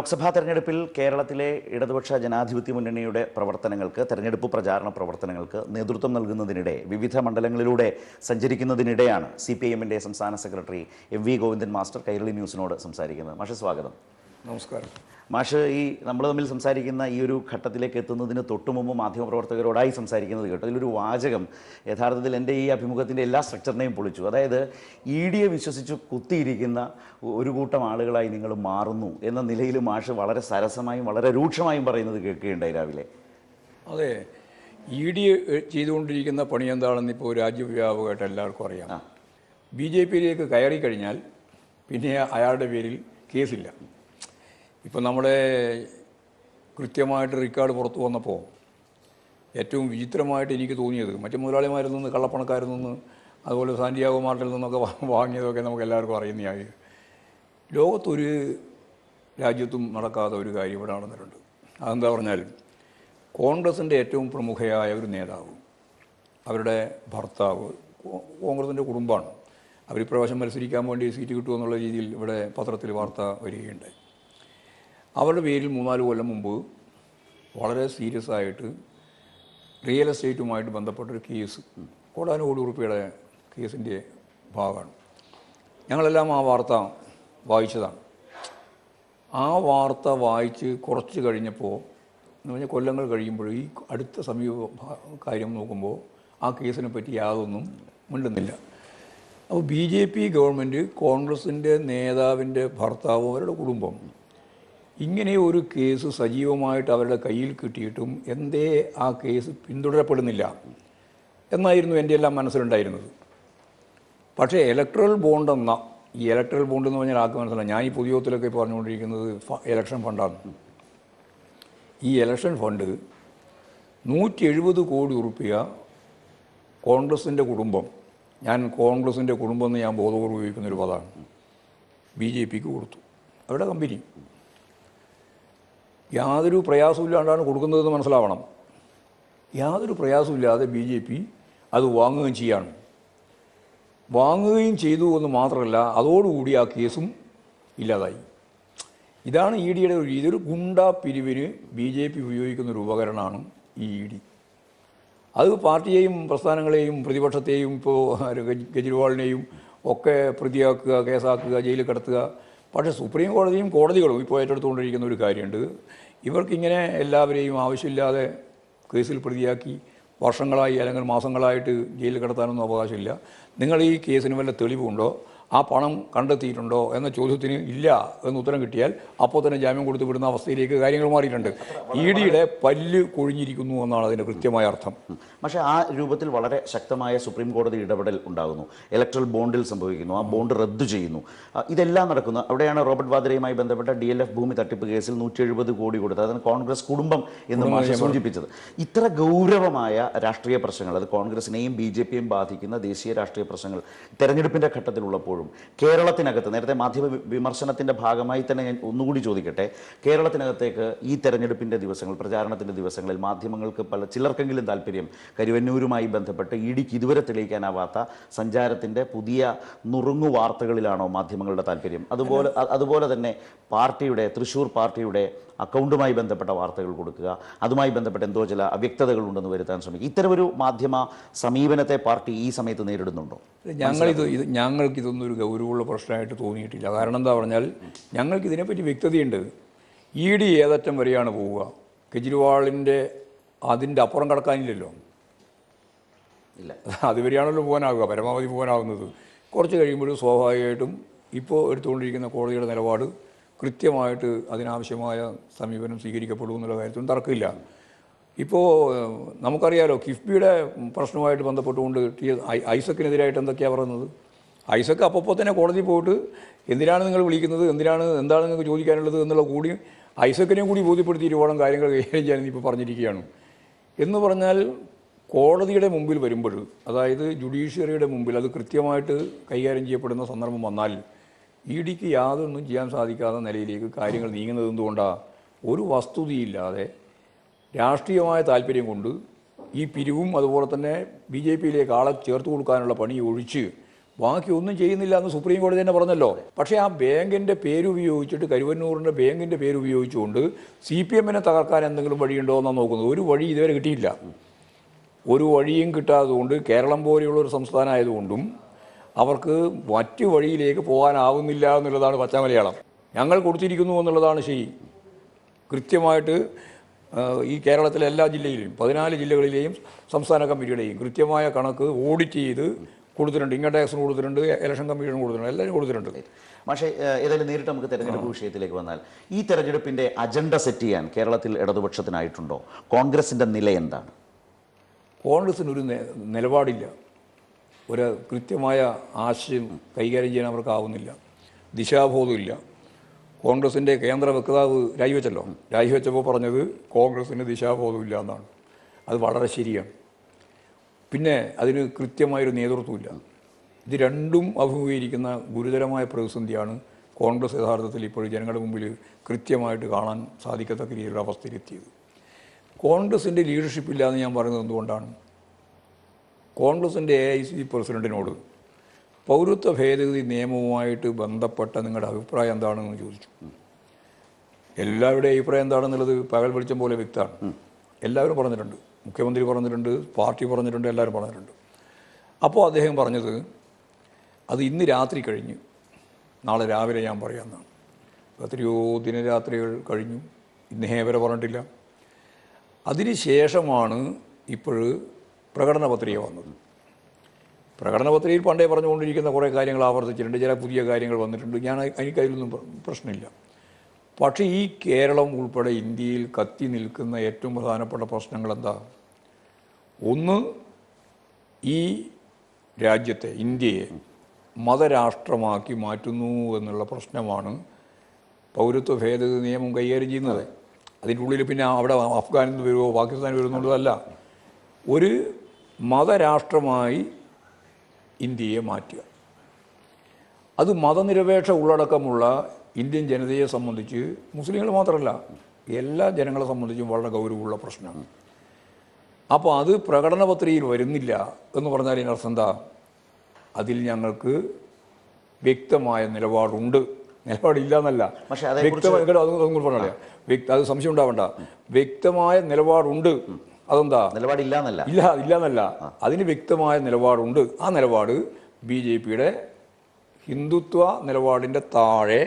ലോക്സഭാ തെരഞ്ഞെടുപ്പിൽ കേരളത്തിലെ ഇടതുപക്ഷ ജനാധിപത്യ മുന്നണിയുടെ പ്രവർത്തനങ്ങൾക്ക് തെരഞ്ഞെടുപ്പ് പ്രചാരണ പ്രവർത്തനങ്ങൾക്ക് നേതൃത്വം നൽകുന്നതിനിടെ വിവിധ മണ്ഡലങ്ങളിലൂടെ സഞ്ചരിക്കുന്നതിനിടെയാണ് CPIMന്റെ സംസ്ഥാന secretary MV Govindan master Kairali ന്യൂസിനോട് സംസാരിക്കുന്നത്. മാഷ് സ്വാഗതം. നമസ്കാരം. മാഷ് നമ്മൾ തമ്മിൽ സംസാരിക്കുന്ന ഈ ഒരു ഘട്ടത്തിലേക്ക് എത്തുന്നതിന് തൊട്ടു മുമ്പ് മാധ്യമപ്രവർത്തകരോടായി സംസാരിക്കുന്നത് കേട്ടോ. അതിലൊരു വാചകം യഥാർത്ഥത്തിൽ എൻ്റെ ഈ അഭിമുഖത്തിൻ്റെ എല്ലാ സ്ട്രക്ചറിനെയും പൊളിച്ചു. അതായത് EDയെ വിശ്വസിച്ച് കുത്തിയിരിക്കുന്ന ഒരു കൂട്ടം ആളുകളായി നിങ്ങൾ മാറുന്നു എന്ന നിലയിൽ മാഷ് വളരെ സരസമായും വളരെ രൂക്ഷമായും പറയുന്നത് കേൾക്കുകയുണ്ടായി രാവിലെ. അതെ, ED ചെയ്തുകൊണ്ടിരിക്കുന്ന പണി എന്താണെന്ന് ഇപ്പോൾ രാജ്യവ്യാപകമായിട്ട് എല്ലാവർക്കും അറിയാം. BJPയിലേക്ക് കയറി കഴിഞ്ഞാൽ പിന്നെ അയാളുടെ പേരിൽ കേസില്ല. ഇപ്പം നമ്മുടെ കൃത്യമായിട്ട് റെക്കോർഡ് പുറത്തു വന്നപ്പോൾ ഏറ്റവും വിചിത്രമായിട്ട് എനിക്ക് തോന്നിയത് മറ്റു മുതലാളിമാരിൽ നിന്ന്, കള്ളപ്പണക്കാരിൽ നിന്ന്, അതുപോലെ സാന്റിയാഗോ മാർട്ടിൽ നിന്നൊക്കെ വാങ്ങിയതൊക്കെ നമുക്ക് എല്ലാവർക്കും അറിയുന്നതായി. ലോകത്തൊരു രാജ്യത്തും നടക്കാത്ത ഒരു കാര്യം ഇവിടെ നടന്നിട്ടുണ്ട്. അതെന്താ പറഞ്ഞാൽ കോൺഗ്രസിൻ്റെ ഏറ്റവും പ്രമുഖയായ ഒരു നേതാവ്, അവരുടെ ഭർത്താവ് കോൺഗ്രസിൻ്റെ കുടുംബമാണ്. അവരിപ്രാവശ്യം മത്സരിക്കാൻ വേണ്ടി സീറ്റ് കിട്ടുമെന്നുള്ള രീതിയിൽ ഇവിടെ പത്രത്തിൽ വാർത്ത വരികയുണ്ടായി. അവരുടെ പേരിൽ 3-4 കൊല്ലം മുമ്പ് വളരെ സീരിയസ് ആയിട്ട് റിയൽ എസ്റ്റേറ്റുമായിട്ട് ബന്ധപ്പെട്ടൊരു കേസ്, കോടാനുകോടി രൂപയുടെ കേസിൻ്റെ ഭാഗമാണ്. ഞങ്ങളെല്ലാം ആ വാർത്ത വായിച്ചതാണ്. ആ വാർത്ത വായിച്ച് കുറച്ച് കഴിഞ്ഞപ്പോൾ എന്ന് പറഞ്ഞാൽ കൊല്ലങ്ങൾ കഴിയുമ്പോൾ ഈ അടുത്ത കാര്യം നോക്കുമ്പോൾ ആ കേസിനെ പറ്റി യാതൊന്നും മിണ്ടുന്നില്ല. അപ്പോൾ BJP ഗവൺമെൻറ്, കോൺഗ്രസിൻ്റെ നേതാവിൻ്റെ ഭർത്താവ്, അവരുടെ കുടുംബം ഇങ്ങനെ ഒരു കേസ് സജീവമായിട്ട് അവരുടെ കയ്യിൽ കിട്ടിയിട്ടും എന്തേ ആ കേസ് പിന്തുടരപ്പെടുന്നില്ല എന്നായിരുന്നു എൻ്റെ എല്ലാം മനസ്സിലുണ്ടായിരുന്നത്. പക്ഷേ ഇലക്ട്രൽ ബോണ്ട് എന്ന ഈ ഇലക്ട്രൽ ബോണ്ട് എന്ന് പറഞ്ഞാൽ ആർക്ക് മനസ്സിലായി? ഞാൻ ഈ പൊതുയോഗത്തിലൊക്കെ പറഞ്ഞുകൊണ്ടിരിക്കുന്നത് ഇലക്ഷൻ ഫണ്ടാണ്. ഈ ഇലക്ഷൻ ഫണ്ട് 170 കോടി രൂപ കോൺഗ്രസിൻ്റെ കുടുംബം, ഞാൻ കോൺഗ്രസിൻ്റെ കുടുംബം എന്ന് ഞാൻ ബോധപൂർവ്വം ഉപയോഗിക്കുന്നൊരു പദമാണ്, BJPക്ക് കൊടുത്തു. അവരുടെ കമ്പനി യാതൊരു പ്രയാസമില്ലാണ്ടാണ് കൊടുക്കുന്നതെന്ന് മനസ്സിലാവണം. യാതൊരു പ്രയാസമില്ലാതെ BJP അത് വാങ്ങുകയും ചെയ്തു എന്ന് മാത്രമല്ല, അതോടുകൂടി ആ കേസും ഇല്ലാതായി. ഇതാണ് EDയുടെ ഒരു രീതി. ഒരു ഗുണ്ടാ പിരിവിന് BJP ഉപയോഗിക്കുന്നൊരു ഉപകരണമാണ് ഈ ED. അത് പാർട്ടിയെയും പ്രസ്ഥാനങ്ങളെയും പ്രതിപക്ഷത്തെയും ഇപ്പോൾ കെജ്രിവാളിനെയും ഒക്കെ പ്രതിയാക്കുക, കേസാക്കുക, ജയിലിൽ കിടത്തുക. പക്ഷേ സുപ്രീം കോടതിയും കോടതികളും ഇപ്പോൾ ഏറ്റെടുത്തുകൊണ്ടിരിക്കുന്ന ഒരു കാര്യമുണ്ട്. ഇവർക്കിങ്ങനെ എല്ലാവരെയും ആവശ്യമില്ലാതെ കേസിൽ പ്രതിയാക്കി വർഷങ്ങളായി അല്ലെങ്കിൽ മാസങ്ങളായിട്ട് ജയിലിൽ കിടത്താനൊന്നും അവകാശമില്ല. നിങ്ങൾ ഈ കേസിന് വല്ല തെളിവുണ്ടോ, ആ പണം കണ്ടെത്തിയിട്ടുണ്ടോ എന്ന ചോദ്യത്തിന് ഇല്ല എന്ന് ഉത്തരം കിട്ടിയാൽ അപ്പോൾ തന്നെ ജാമ്യം കൊടുത്ത് വിടുന്ന അവസ്ഥയിലേക്ക് കാര്യങ്ങൾ മാറിയിട്ടുണ്ട്. EDയുടെ പല്ല് കൊഴിഞ്ഞിരിക്കുന്നു എന്നാണ് അതിൻ്റെ കൃത്യമായ അർത്ഥം. പക്ഷേ ആ രൂപത്തിൽ വളരെ ശക്തമായ സുപ്രീം കോടതി ഇടപെടൽ ഉണ്ടാകുന്നു. ഇലക്ട്രൽ ബോണ്ടിൽ സംഭവിക്കുന്നു, ആ ബോണ്ട് റദ്ദു ചെയ്യുന്നു, ഇതെല്ലാം നടക്കുന്നു. അവിടെയാണ് റോബർട്ട് വാദ്രയുമായി ബന്ധപ്പെട്ട DLF ഭൂമി തട്ടിപ്പ് കേസിൽ 170 കോടി കൊടുത്തത്, അതാണ് കോൺഗ്രസ് കുടുംബം എന്ന് മാഷ് സൂചിപ്പിച്ചത്. ഇത്ര ഗൗരവമായ രാഷ്ട്രീയ പ്രശ്നങ്ങൾ, അത് കോൺഗ്രസിനെയും BJPയെയും ബാധിക്കുന്ന ദേശീയ രാഷ്ട്രീയ പ്രശ്നങ്ങൾ തെരഞ്ഞെടുപ്പിൻ്റെ ഘട്ടത്തിലുള്ളപ്പോൾ കേരളത്തിനകത്ത്, നേരത്തെ മാധ്യമ വിമർശനത്തിൻ്റെ ഭാഗമായി തന്നെ ഞാൻ ഒന്നുകൂടി ചോദിക്കട്ടെ, കേരളത്തിനകത്തേക്ക് ഈ തെരഞ്ഞെടുപ്പിൻ്റെ ദിവസങ്ങൾ, പ്രചാരണത്തിൻ്റെ ദിവസങ്ങളിൽ മാധ്യമങ്ങൾക്ക് ചിലർക്കെങ്കിലും താല്പര്യം കരുവന്നൂരുമായി ബന്ധപ്പെട്ട് EDക്ക് ഇതുവരെ തെളിയിക്കാനാവാത്ത സഞ്ചാരത്തിൻ്റെ പുതിയ നുറുങ്ങു വാർത്തകളിലാണോ മാധ്യമങ്ങളുടെ താല്പര്യം? അതുപോലെ തന്നെ തൃശ്ശൂർ പാർട്ടിയുടെ അക്കൗണ്ടുമായി ബന്ധപ്പെട്ട വാർത്തകൾ കൊടുക്കുക, അതുമായി ബന്ധപ്പെട്ട് എന്തോ ചില അവ്യക്തതകൾ ഉണ്ടെന്ന് വരുത്താൻ ശ്രമിക്കുക. ഇത്തരമൊരു മാധ്യമ സമീപനത്തെ പാർട്ടി ഈ സമയത്ത് നേരിടുന്നുണ്ടോ? ഞങ്ങൾക്കിതൊന്നും ഒരു ഗൗരവമുള്ള പ്രശ്നമായിട്ട് തോന്നിയിട്ടില്ല. കാരണം എന്താ പറഞ്ഞാൽ ഞങ്ങൾക്കിതിനെപ്പറ്റി വ്യക്തതയുണ്ട്. ED ഏതറ്റം വരെയാണ് പോവുക? കെജ്രിവാളിൻ്റെ അതിൻ്റെ അപ്പുറം കടക്കാനില്ലല്ലോ. ഇല്ല, അതുവരെയാണല്ലോ പോകാനാവുക, പരമാവധി പോകാനാവുന്നത്. കുറച്ച് കഴിയുമ്പോൾ സ്വാഭാവികമായിട്ടും ഇപ്പോൾ എടുത്തുകൊണ്ടിരിക്കുന്ന കോടതിയുടെ നിലപാട് കൃത്യമായിട്ട് അതിനാവശ്യമായ സമീപനം സ്വീകരിക്കപ്പെടുമെന്നുള്ള കാര്യത്തിൽ തർക്കമില്ല. ഇപ്പോൾ നമുക്കറിയാലോ, കിഫ്ബിയുടെ പ്രശ്നവുമായിട്ട് ബന്ധപ്പെട്ടുകൊണ്ട് ഐസക്കിനെതിരായിട്ട് എന്തൊക്കെയാണ് പറയുന്നത്. ഐസക്ക് അപ്പോൾ തന്നെ കോടതി പോയിട്ട് എന്തിനാണ് നിങ്ങൾ വിളിക്കുന്നത്, എന്താണ് നിങ്ങൾക്ക് ചോദിക്കാനുള്ളത് എന്നുള്ള കൂടി ഐസക്കിനെയും കൂടി ബോധ്യപ്പെടുത്തി ഒരുപാട് കാര്യങ്ങൾ കൈകാര്യം ചെയ്യാൻ ഇപ്പോൾ പറഞ്ഞിരിക്കുകയാണ്. എന്ന് പറഞ്ഞാൽ കോടതിയുടെ മുമ്പിൽ വരുമ്പോൾ, അതായത് ജുഡീഷ്യറിയുടെ മുമ്പിൽ അത് കൃത്യമായിട്ട് കൈകാര്യം ചെയ്യപ്പെടുന്ന സന്ദർഭം വന്നാൽ EDക്ക് യാതൊന്നും ചെയ്യാൻ സാധിക്കാത്ത നിലയിലേക്ക് കാര്യങ്ങൾ നീങ്ങുന്നത് എന്തുകൊണ്ടാണ്? ഒരു വസ്തുതയില്ലാതെ രാഷ്ട്രീയമായ താല്പര്യം കൊണ്ട് ഈ പിരിവും അതുപോലെ തന്നെ BJPയിലേക്ക് ആളെ ചേർത്ത് കൊടുക്കാനുള്ള പണി ഒഴിച്ച് ബാക്കി ഒന്നും ചെയ്യുന്നില്ല എന്ന് സുപ്രീം കോടതി തന്നെ പറഞ്ഞല്ലോ. പക്ഷേ ആ ബാങ്കിൻ്റെ പേരുപയോഗിച്ചിട്ട്, കരുവന്നൂറിൻ്റെ ബാങ്കിൻ്റെ പേരുപയോഗിച്ചുകൊണ്ട് CPM-നെ തകർക്കാൻ എന്തെങ്കിലും വഴിയുണ്ടോ എന്നാണ് നോക്കുന്നത്. ഒരു വഴി ഇതുവരെ കിട്ടിയില്ല. ഒരു വഴിയും കിട്ടാത്തതുകൊണ്ട്, കേരളം പോലെയുള്ള ഒരു സംസ്ഥാനമായതുകൊണ്ടും അവർക്ക് മറ്റു വഴിയിലേക്ക് പോകാനാവുന്നില്ല എന്നുള്ളതാണ് പച്ചമലയാളം. ഞങ്ങൾ കൊടുത്തിരിക്കുന്നു എന്നുള്ളതാണ് ശരി. കൃത്യമായിട്ട് ഈ കേരളത്തിലെ എല്ലാ ജില്ലയിലെയും 14 ജില്ലകളിലെയും സംസ്ഥാന കമ്മിറ്റിയുടെയും കൃത്യമായ കണക്ക് ഓഡിറ്റ് ചെയ്ത് കൊടുത്തിട്ടുണ്ട്. ഇൻകം ടാക്സിന് കൊടുത്തിട്ടുണ്ട്, ഇലക്ഷൻ കമ്മീഷന് കൊടുത്തിട്ടുണ്ട്, എല്ലാവരും കൊടുത്തിട്ടുണ്ട്. പക്ഷേ ഏതായാലും നേരിട്ട് നമുക്ക് തെരഞ്ഞെടുപ്പ് വിഷയത്തിലേക്ക് വന്നാൽ, ഈ തെരഞ്ഞെടുപ്പിൻ്റെ അജണ്ട സെറ്റ് ചെയ്യാൻ കേരളത്തിൽ ഇടതുപക്ഷത്തിനായിട്ടുണ്ടോ? കോൺഗ്രസിൻ്റെ നില എന്താണ്? കോൺഗ്രസിനൊരു നിലപാടില്ല. ഒരു കൃത്യമായ ആശയം കൈകാര്യം ചെയ്യാൻ അവർക്കാവുന്നില്ല. ദിശാബോധമില്ല. കോൺഗ്രസിൻ്റെ കേന്ദ്ര വക്താവ് രാജിവെച്ചല്ലോ. രാജിവെച്ചപ്പോൾ പറഞ്ഞത് കോൺഗ്രസിന് ദിശാബോധമില്ല എന്നാണ്. അത് വളരെ ശരിയാണ്. പിന്നെ അതിന് കൃത്യമായൊരു നേതൃത്വമില്ല. ഇത് രണ്ടും അഭിമുഖീകരിക്കുന്ന ഗുരുതരമായ പ്രതിസന്ധിയാണ് കോൺഗ്രസ് യഥാർത്ഥത്തിൽ ഇപ്പോൾ ജനങ്ങളുടെ മുമ്പിൽ കൃത്യമായിട്ട് കാണാൻ സാധിക്കത്തക്ക രീതിയിലുള്ള അവസ്ഥയിലെത്തിയത്. കോൺഗ്രസിൻ്റെ ലീഡർഷിപ്പ് ഇല്ല എന്ന് ഞാൻ പറയുന്നത് എന്തുകൊണ്ടാണ്? കോൺഗ്രസിൻ്റെ AIC പ്രസിഡന്റിനോട് പൗരത്വ ഭേദഗതി നിയമവുമായിട്ട് ബന്ധപ്പെട്ട നിങ്ങളുടെ അഭിപ്രായം എന്താണെന്ന് ചോദിച്ചു. എല്ലാവരുടെയും അഭിപ്രായം എന്താണെന്നുള്ളത് പകൽ വെളിച്ചം പോലെ വ്യക്തമാണ്. എല്ലാവരും പറഞ്ഞിട്ടുണ്ട്. മുഖ്യമന്ത്രി പറഞ്ഞിട്ടുണ്ട്, പാർട്ടി പറഞ്ഞിട്ടുണ്ട്, എല്ലാവരും പറഞ്ഞിട്ടുണ്ട്. അപ്പോൾ അദ്ദേഹം പറഞ്ഞത് അത് ഇന്ന് രാത്രി കഴിഞ്ഞ് നാളെ രാവിലെ ഞാൻ പറയാമെന്നാണ്. എത്രയോ ദിനരാത്രികൾ കഴിഞ്ഞു, ഇന്നേ വരെ പറഞ്ഞിട്ടില്ല. അതിന് ശേഷമാണ് ഇപ്പോൾ പ്രകടന പത്രിക വന്നത്. പ്രകടന പത്രികയിൽ പണ്ടേ പറഞ്ഞുകൊണ്ടിരിക്കുന്ന കുറേ കാര്യങ്ങൾ ആവർത്തിച്ചിട്ടുണ്ട്, ചില പുതിയ കാര്യങ്ങൾ വന്നിട്ടുണ്ട്. എനിക്കതിലൊന്നും പ്രശ്നമില്ല. പക്ഷേ ഈ കേരളം ഉൾപ്പെടെ ഇന്ത്യയിൽ കത്തി നിൽക്കുന്ന ഏറ്റവും പ്രധാനപ്പെട്ട പ്രശ്നങ്ങൾ എന്താ? ഒന്ന്, ഈ രാജ്യത്തെ, ഇന്ത്യയെ മതരാഷ്ട്രമാക്കി മാറ്റുന്നു എന്നുള്ള പ്രശ്നമാണ് പൗരത്വ ഭേദഗതി നിയമം കൈകാര്യം ചെയ്യുന്നത്. അതിൻ്റെ ഉള്ളിൽ പിന്നെ അവിടെ അഫ്ഗാനിൽ നിന്ന് വരുമോ പാകിസ്ഥാൻ വരുന്നുള്ളതല്ല, ഒരു മതരാഷ്ട്രമായി ഇന്ത്യയെ മാറ്റുക. അത് മതനിരപേക്ഷ ഉള്ളടക്കമുള്ള ഇന്ത്യൻ ജനതയെ സംബന്ധിച്ച്, മുസ്ലിങ്ങൾ മാത്രമല്ല എല്ലാ ജനങ്ങളെ സംബന്ധിച്ചും വളരെ ഗൗരവമുള്ള പ്രശ്നമാണ്. അപ്പോൾ അത് പ്രകടന പത്രികയിൽ വരുന്നില്ല എന്ന് പറഞ്ഞാൽ ഇതിനർത്ഥം എന്താ? അതിൽ ഞങ്ങൾക്ക് വ്യക്തമായ നിലപാടുണ്ട്. നിലപാടില്ല എന്നല്ല, വ്യക്തമായ അത് സംശയം ഉണ്ടാവണ്ട. വ്യക്തമായ നിലപാടുണ്ട്. അതെന്താ? നിലപാടില്ല എന്നല്ല, ഇല്ല എന്നല്ല, അതിന് വ്യക്തമായ നിലപാടുണ്ട്. ആ നിലപാട് BJPയുടെ ഹിന്ദുത്വ നിലപാടിൻ്റെ താഴെ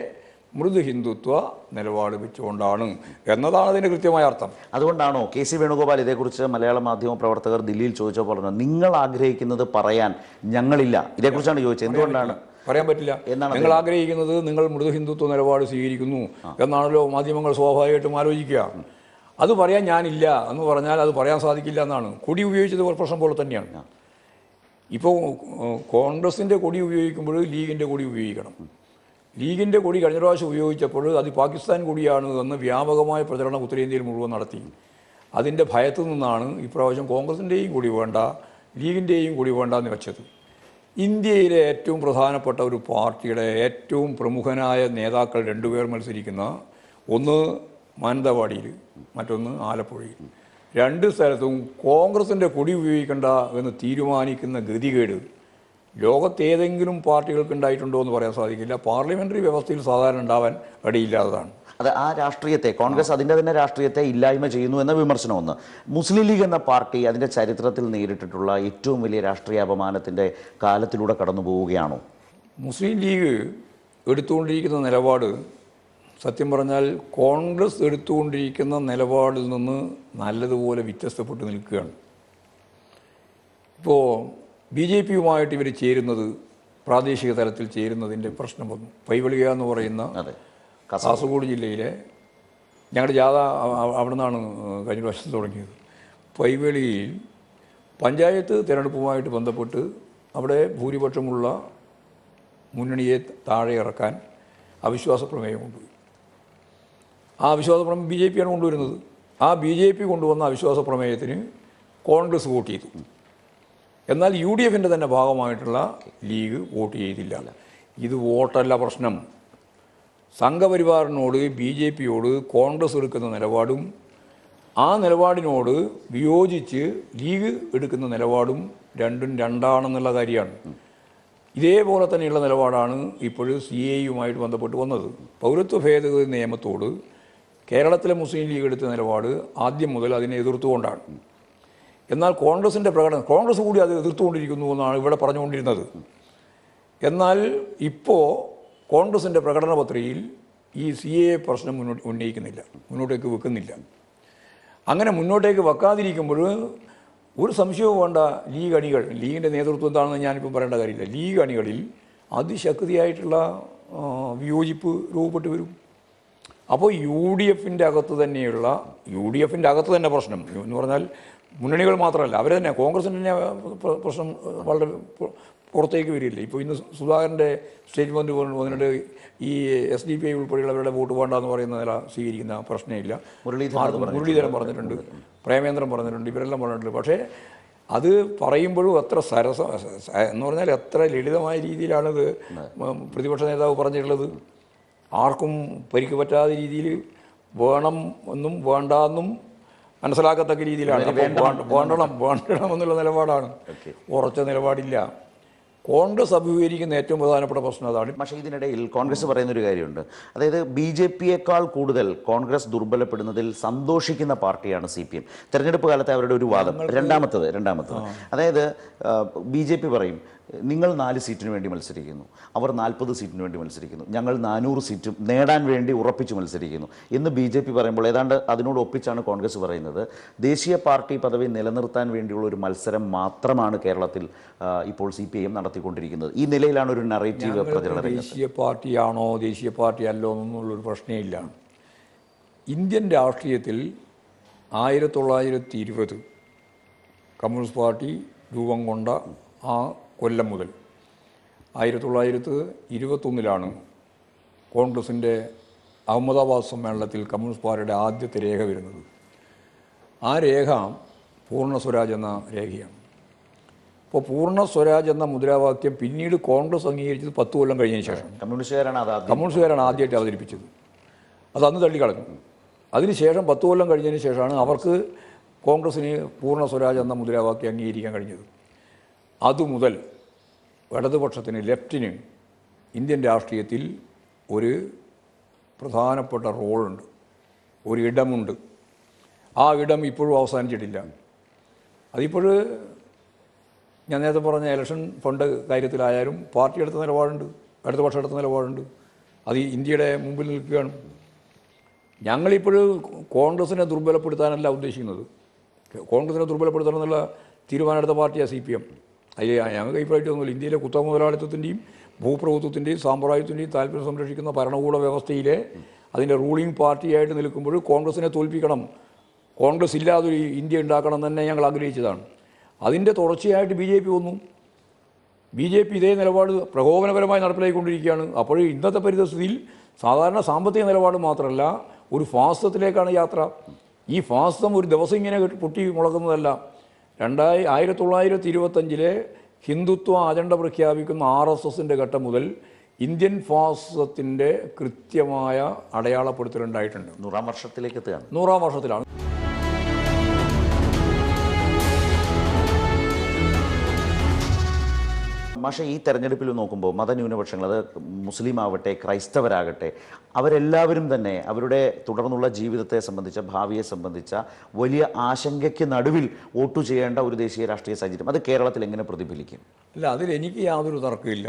മൃദു ഹിന്ദുത്വ നിലപാട് വെച്ചുകൊണ്ടാണ് എന്നതാണ് അതിൻ്റെ കൃത്യമായ അർത്ഥം. അതുകൊണ്ടാണോ KC വേണുഗോപാൽ ഇതേക്കുറിച്ച് മലയാള മാധ്യമ പ്രവർത്തകർ ദില്ലിയിൽ ചോദിച്ചപ്പോൾ പറഞ്ഞത്, നിങ്ങൾ ആഗ്രഹിക്കുന്നത് പറയാൻ ഞങ്ങളില്ല? ഇതേക്കുറിച്ചാണ് ചോദിച്ചത്. എന്തുകൊണ്ടാണ് പറയാൻ പറ്റില്ല? നിങ്ങൾ ആഗ്രഹിക്കുന്നത് നിങ്ങൾ മൃദു ഹിന്ദുത്വ നിലപാട് സ്വീകരിക്കുന്നു എന്നാണല്ലോ മാധ്യമങ്ങൾ സ്വാഭാവികമായിട്ടും ആലോചിക്കുക. അത് പറയാൻ ഞാനില്ല എന്ന് പറഞ്ഞാൽ അത് പറയാൻ സാധിക്കില്ല എന്നാണ്. കൊടി ഉപയോഗിച്ചത് പ്രശ്നം പോലെ തന്നെയാണ്. ഇപ്പോൾ കോൺഗ്രസിൻ്റെ കൊടി ഉപയോഗിക്കുമ്പോൾ ലീഗിൻ്റെ കൊടി ഉപയോഗിക്കണം. ലീഗിൻ്റെ കൊടി കഴിഞ്ഞ പ്രാവശ്യം ഉപയോഗിച്ചപ്പോൾ അത് പാകിസ്ഥാൻ കൊടിയാണ് എന്ന് വ്യാപകമായ പ്രചരണം ഉത്തരേന്ത്യയിൽ മുഴുവൻ നടത്തി. അതിൻ്റെ ഭയത്തു നിന്നാണ് ഇപ്രാവശ്യം കോൺഗ്രസിൻ്റെയും കൊടി വേണ്ട, ലീഗിൻ്റെയും കൊടി വേണ്ട എന്ന് വെച്ചത്. ഇന്ത്യയിലെ ഏറ്റവും പ്രധാനപ്പെട്ട ഒരു പാർട്ടിയുടെ ഏറ്റവും പ്രമുഖനായ നേതാക്കൾ 2 പേർ മത്സരിക്കുന്ന, ഒന്ന് മാനന്തവാടിയിൽ, മറ്റൊന്ന് ആലപ്പുഴയിൽ, 2 സ്ഥലത്തും കോൺഗ്രസിൻ്റെ കൊടി ഉപയോഗിക്കേണ്ട എന്ന് തീരുമാനിക്കുന്ന ഗതികേട് ലോകത്തേതെങ്കിലും പാർട്ടികൾക്ക് ഉണ്ടായിട്ടുണ്ടോ എന്ന് പറയാൻ സാധിക്കില്ല. പാർലമെൻ്ററി വ്യവസ്ഥയിൽ സാധാരണ ഉണ്ടാവാൻ ഇടയില്ലാത്തതാണ്. അത് ആ രാഷ്ട്രീയത്തെ, കോൺഗ്രസ് അതിൻ്റെ തന്നെ രാഷ്ട്രീയത്തെ ഇല്ലായ്മ ചെയ്യുന്നു എന്ന വിമർശനം ഒന്ന്. മുസ്ലിം ലീഗ് എന്ന പാർട്ടി അതിൻ്റെ ചരിത്രത്തിൽ നേരിട്ടിട്ടുള്ള ഏറ്റവും വലിയ രാഷ്ട്രീയ അപമാനത്തിൻ്റെ കാലത്തിലൂടെ കടന്നു പോവുകയാണോ? മുസ്ലിം ലീഗ് എടുത്തുകൊണ്ടിരിക്കുന്ന നിലപാട് സത്യം പറഞ്ഞാൽ കോൺഗ്രസ് എടുത്തുകൊണ്ടിരിക്കുന്ന നിലപാടിൽ നിന്ന് നല്ലതുപോലെ വ്യത്യസ്തപ്പെട്ട് നിൽക്കുകയാണ്. ഇപ്പോൾ BJPയുമായിട്ട് ഇവർ ചേരുന്നത്, പ്രാദേശിക തലത്തിൽ ചേരുന്നതിൻ്റെ പ്രശ്നം വന്നു. പൈവളിക എന്ന് പറയുന്ന കാസർഗോഡ് ജില്ലയിലെ ഞങ്ങളുടെ ജാഥ അവിടെ നിന്നാണ് കഴിഞ്ഞ വർഷം തുടങ്ങിയത്. പൈവളിയിൽ പഞ്ചായത്ത് തിരഞ്ഞെടുപ്പുമായിട്ട് ബന്ധപ്പെട്ട് അവിടെ ഭൂരിപക്ഷമുള്ള മുന്നണിയെ താഴെ ഇറക്കാൻ അവിശ്വാസ പ്രമേയം കൊണ്ടുപോയി. ആ അവിശ്വാസ പ്രമേയം BJPയാണ് കൊണ്ടുവരുന്നത്. ആ BJP കൊണ്ടുവന്ന അവിശ്വാസ പ്രമേയത്തിന് കോൺഗ്രസ് വോട്ട് ചെയ്തു. എന്നാൽ UDFൻ്റെ തന്നെ ഭാഗമായിട്ടുള്ള ലീഗ് വോട്ട് ചെയ്തില്ല. ഇത് വോട്ടല്ല പ്രശ്നം. സംഘപരിവാറിനോട് BJPയോട് കോൺഗ്രസ് എടുക്കുന്ന നിലപാടും ആ നിലപാടിനോട് വിയോജിച്ച് ലീഗ് എടുക്കുന്ന നിലപാടും രണ്ടും രണ്ടാണെന്നുള്ള കാര്യമാണ്. ഇതേപോലെ തന്നെയുള്ള നിലപാടാണ് ഇപ്പോഴും CAA-യുമായിട്ട് ബന്ധപ്പെട്ട് വന്നത്. പൗരത്വ ഭേദഗതി നിയമത്തോട് കേരളത്തിലെ മുസ്ലിം ലീഗ് എടുത്ത നിലപാട് ആദ്യം മുതൽ അതിനെ എതിർത്തുകൊണ്ടാണ്. എന്നാൽ കോൺഗ്രസിൻ്റെ പ്രകടനം, കോൺഗ്രസ് കൂടി അത് എതിർത്തുകൊണ്ടിരിക്കുന്നു എന്നാണ് ഇവിടെ പറഞ്ഞുകൊണ്ടിരുന്നത്. എന്നാൽ ഇപ്പോൾ കോൺഗ്രസിൻ്റെ പ്രകടന പത്രികയിൽ ഈ CAA പ്രശ്നം ഉന്നയിക്കുന്നില്ല, മുന്നോട്ടേക്ക് വെക്കുന്നില്ല. അങ്ങനെ മുന്നോട്ടേക്ക് വെക്കാതിരിക്കുമ്പോൾ ഒരു സംശയവും വേണ്ട, ലീഗ് അണികൾ, ലീഗിൻ്റെ നേതൃത്വം എന്താണെന്ന് ഞാനിപ്പോൾ പറയേണ്ട കാര്യമില്ല, ലീഗ് അണികളിൽ അതിശക്തിയായിട്ടുള്ള വിയോജിപ്പ് രൂപപ്പെട്ട് വരും. അപ്പോൾ UDF-ൻ്റെ അകത്ത് തന്നെയുള്ള UDF-ൻ്റെ അകത്ത് തന്നെ പ്രശ്നം എന്ന് പറഞ്ഞാൽ മുന്നണികൾ മാത്രമല്ല, അവർ തന്നെ കോൺഗ്രസിൻ്റെ തന്നെ പ്രശ്നം വളരെ പുറത്തേക്ക് വരില്ല. ഇപ്പോൾ ഇന്ന് സുധാകരൻ്റെ സ്റ്റേറ്റ്മെൻറ്റ് വന്നിട്ട് ഈ SDPI ഉൾപ്പെടെയുള്ളവരുടെ വോട്ട് വേണ്ടെന്ന് പറയുന്ന നില സ്വീകരിക്കുന്ന പ്രശ്നമില്ല. മുരളീധരൻ പറഞ്ഞിട്ടുണ്ട്, പ്രേമേന്ദ്രൻ പറഞ്ഞിട്ടുണ്ട്, ഇവരെല്ലാം പറഞ്ഞിട്ടുണ്ട്. പക്ഷേ അത് പറയുമ്പോഴും എത്ര എന്ന് പറഞ്ഞാൽ എത്ര ലളിതമായ രീതിയിലാണിത് പ്രതിപക്ഷ നേതാവ് പറഞ്ഞിട്ടുള്ളത്. ആർക്കും പരിക്ക് പറ്റാത്ത രീതിയിൽ വേണം എന്നും വേണ്ടെന്നും മനസ്സിലാക്കത്തക്ക രീതിയിലാണ്. വേണ്ടണം എന്നുള്ള നിലപാടാണ്, ഉറച്ച നിലപാടില്ല. കോൺഗ്രസ് അഭിമുഖീകരിക്കുന്ന ഏറ്റവും പ്രധാനപ്പെട്ട പ്രശ്നം അതാണ്. പക്ഷേ ഇതിനിടയിൽ കോൺഗ്രസ് പറയുന്നൊരു കാര്യമുണ്ട്, അതായത് BJP-യേക്കാൾ കൂടുതൽ കോൺഗ്രസ് ദുർബലപ്പെടുന്നതിൽ സന്തോഷിക്കുന്ന പാർട്ടിയാണ് CPM. തെരഞ്ഞെടുപ്പ് കാലത്തെ അവരുടെ ഒരു വാദം രണ്ടാമത്തത് അതായത് BJP പറയും നിങ്ങൾ 4 സീറ്റിന് വേണ്ടി മത്സരിക്കുന്നു, അവർ 40 സീറ്റിന് വേണ്ടി മത്സരിക്കുന്നു, ഞങ്ങൾ 400 സീറ്റും നേടാൻ വേണ്ടി ഉറപ്പിച്ച് മത്സരിക്കുന്നു എന്ന് BJP പറയുമ്പോൾ ഏതാണ്ട് അതിനോട് ഒപ്പിച്ചാണ് കോൺഗ്രസ് പറയുന്നത് ദേശീയ പാർട്ടി പദവി നിലനിർത്താൻ വേണ്ടിയുള്ള ഒരു മത്സരം മാത്രമാണ് കേരളത്തിൽ ഇപ്പോൾ CPIM നടത്തിക്കൊണ്ടിരിക്കുന്നത്. ഈ നിലയിലാണ് ഒരു നറേറ്റീവ് പ്രചരണം. ദേശീയ പാർട്ടിയാണോ ദേശീയ പാർട്ടി അല്ലോ എന്നുള്ളൊരു പ്രശ്നമില്ല. ഇന്ത്യൻ രാഷ്ട്രീയത്തിൽ 1920 കമ്മ്യൂണിസ്റ്റ് പാർട്ടി രൂപം കൊണ്ട ആ കൊല്ലം മുതൽ 1921 കോൺഗ്രസിൻ്റെ അഹമ്മദാബാദ് സമ്മേളനത്തിൽ കമ്മ്യൂണിസ്റ്റ് പാർട്ടിയുടെ ആദ്യത്തെ രേഖ വരുന്നത്. ആ രേഖ പൂർണ്ണ സ്വരാജ് എന്ന രേഖയാണ്. അപ്പോൾ പൂർണ്ണ സ്വരാജ് എന്ന മുദ്രാവാക്യം പിന്നീട് കോൺഗ്രസ് അംഗീകരിച്ചത് 10 കൊല്ലം കഴിഞ്ഞതിന് ശേഷം. കമ്മ്യൂണിസ്റ്റുകാരാണ് ആദ്യമായിട്ട് അവതരിപ്പിച്ചത്. അത് അന്ന് തള്ളിക്കളഞ്ഞു. അതിനുശേഷം 10 കൊല്ലം കഴിഞ്ഞതിന് ശേഷമാണ് അവർക്ക് കോൺഗ്രസ്സിന് പൂർണ്ണ സ്വരാജ് എന്ന മുദ്രാവാക്യം അംഗീകരിക്കാൻ കഴിഞ്ഞത്. അതുമുതൽ ഇടതുപക്ഷത്തിന്, ലെഫ്റ്റിന് ഇന്ത്യൻ രാഷ്ട്രീയത്തിൽ ഒരു പ്രധാനപ്പെട്ട റോളുണ്ട്, ഒരു ഇടമുണ്ട്. ആ ഇടം ഇപ്പോഴും അവസാനിച്ചിട്ടില്ല. അതിപ്പോൾ ഞാൻ നേരത്തെ പറഞ്ഞ ഇലക്ഷൻ ഫണ്ട് കാര്യത്തിലായാലും പാർട്ടി എടുത്ത നിലപാടുണ്ട്, ഇടതുപക്ഷം എടുത്ത നിലപാടുണ്ട്. അത് ഇന്ത്യയുടെ മുമ്പിൽ നിൽക്കുകയാണ്. ഞങ്ങളിപ്പോഴും കോൺഗ്രസിനെ ദുർബലപ്പെടുത്താനല്ല ഉദ്ദേശിക്കുന്നത്. കോൺഗ്രസിനെ ദുർബലപ്പെടുത്തണമെന്നുള്ള തീരുമാനമെടുത്ത പാർട്ടിയാണ് CPM. ഞങ്ങൾക്ക് അഭിപ്രായമൊന്നുമില്ല. ഇന്ത്യയിലെ കുത്തക മുതലാളിത്തത്തിൻ്റെയും ഭൂപ്രഭുത്വത്തിൻ്റെയും സാമ്രാജ്യത്തിൻ്റെയും താല്പര്യം സംരക്ഷിക്കുന്ന ഭരണകൂട വ്യവസ്ഥയിലെ അതിൻ്റെ റൂളിംഗ് പാർട്ടിയായിട്ട് നിൽക്കുമ്പോൾ കോൺഗ്രസിനെ തോൽപ്പിക്കണം, കോൺഗ്രസ് ഇല്ലാതൊരു ഇന്ത്യ ഉണ്ടാക്കണം തന്നെ ഞങ്ങൾ ആഗ്രഹിച്ചതാണ്. അതിൻ്റെ തുടർച്ചയായിട്ട് BJP വന്നു. BJP ഇതേ നിലപാട് പ്രകോപനപരമായി നടപ്പിലാക്കിക്കൊണ്ടിരിക്കുകയാണ്. അപ്പോൾ ഇന്നത്തെ പരിസ്ഥിതിയിൽ സാധാരണ സാമ്പത്തിക നിലപാട് മാത്രമല്ല, ഒരു ഫാസിസത്തിലേക്കാണ് യാത്ര. ഈ ഫാസിസം ഒരു ദിവസം ഇങ്ങനെ പൊട്ടി മുളക്കുന്നതല്ല. 1925 ഹിന്ദുത്വ അജണ്ട പ്രഖ്യാപിക്കുന്ന RSSൻ്റെ ഘട്ടം മുതൽ ഇന്ത്യൻ ഫാസിസത്തിൻ്റെ കൃത്യമായ അടയാളപ്പെടുത്തലുണ്ടായിട്ടുണ്ട്. 100-ാം വർഷത്തിലേക്ക് എത്തുകയാണ്. 100-ാം വർഷത്തിലാണ്. പക്ഷേ ഈ തെരഞ്ഞെടുപ്പിൽ നോക്കുമ്പോൾ മതന്യൂനപക്ഷങ്ങൾ, അത് മുസ്ലിം ആവട്ടെ ക്രൈസ്തവരാകട്ടെ, അവരെല്ലാവരും തന്നെ അവരുടെ തുടർന്നുള്ള ജീവിതത്തെ സംബന്ധിച്ച, ഭാവിയെ സംബന്ധിച്ച വലിയ ആശങ്കയ്ക്ക് നടുവിൽ വോട്ട് ചെയ്യേണ്ട ഒരു ദേശീയ രാഷ്ട്രീയ സാഹചര്യം അത് കേരളത്തിൽ എങ്ങനെ പ്രതിഫലിക്കും? അല്ല, അതിലെനിക്ക് യാതൊരു തർക്കമില്ല.